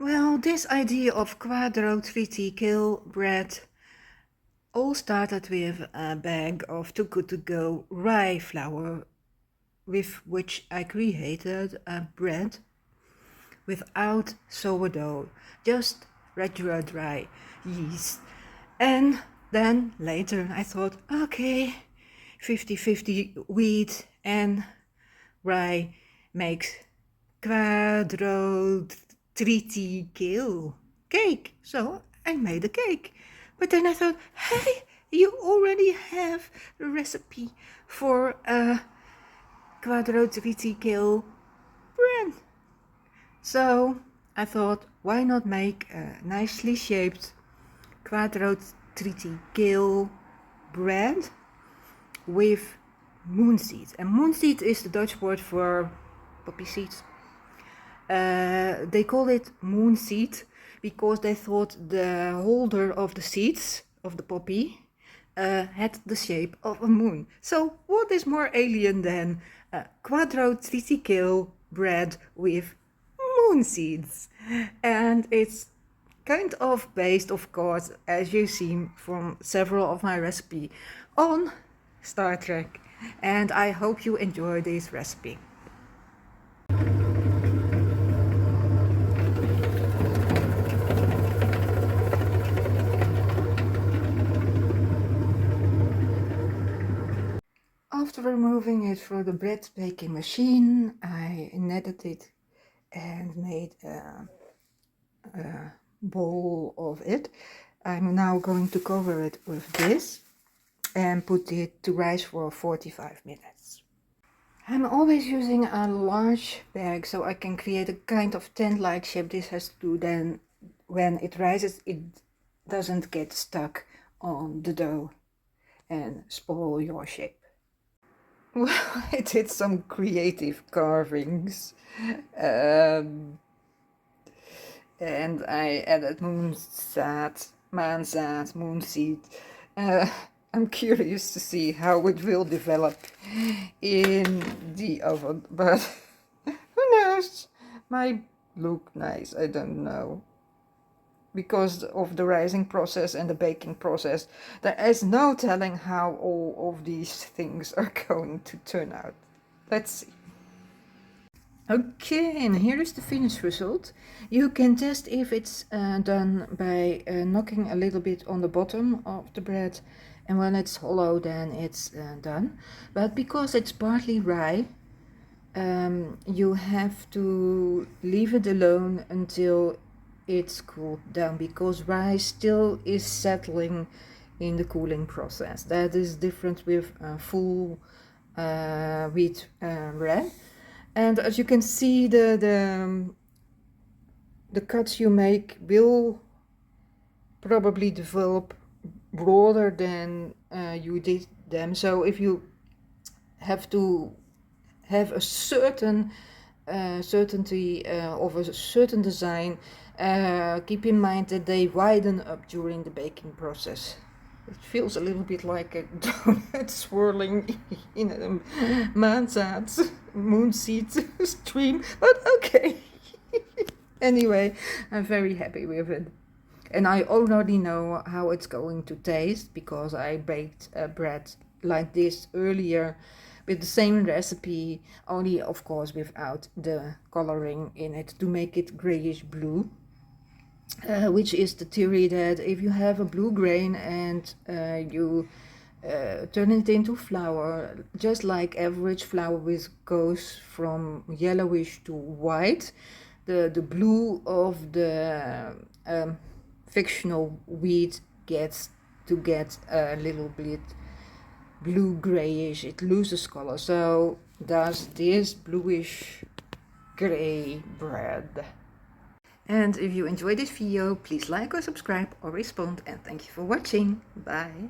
Well, this idea of quadrotriticale bread all started with a bag of too good to go rye flour with which I created a bread without sourdough, just regular dry yeast. And then later I thought, okay, 50-50 wheat and rye makes quadrotriticale cake. So I made a cake. But then I thought, hey, you already have the recipe for a quadrotriticale bread. So I thought, why not make a nicely shaped quadrotriticale bread with moonseed. And moonseed is the Dutch word for poppy seeds. They call it moonseed because they thought the holder of the seeds of the poppy had the shape of a moon. So what is more alien than quadrotriticale bread with moon seeds? And it's kind of based, of course, as you see from several of my recipes, on Star Trek. And I hope you enjoy this recipe. After removing it from the bread baking machine, I kneaded it and made a bowl of it. I'm now going to cover it with this and put it to rise for 45 minutes. I'm always using a large bag so I can create a kind of tent-like shape. This has to do then when it rises it doesn't get stuck on the dough and spoil your shape. Well, I did some creative carvings and I added moonseed. I'm curious to see how it will develop in the oven, but who knows? Might look nice, I don't know. Because of the rising process and the baking process, there is no telling how all of these things are going to turn out. Let's see. Okay, and here is the finished result. You can test if it's done by knocking a little bit on the bottom of the bread, and when it's hollow then it's done. But because it's partly rye, you have to leave it alone until it's cooled down, because rye still is settling in the cooling process. That is different with full wheat bread. And as you can see, the cuts you make will probably develop broader than you did them. So if you have to have a certain certainty of a certain design, keep in mind that they widen up during the baking process. It feels a little bit like a donut swirling in a moonseed stream, but okay. Anyway, I'm very happy with it. And I already know how it's going to taste because I baked bread like this earlier with the same recipe, only of course without the coloring in it to make it grayish blue. Which is the theory that if you have a blue grain and you turn it into flour, just like average flour which goes from yellowish to white, the blue of the fictional wheat gets a little bit blue grayish, it loses color. So does this bluish gray bread. And if you enjoyed this video, please like or subscribe or respond, and thank you for watching. Bye.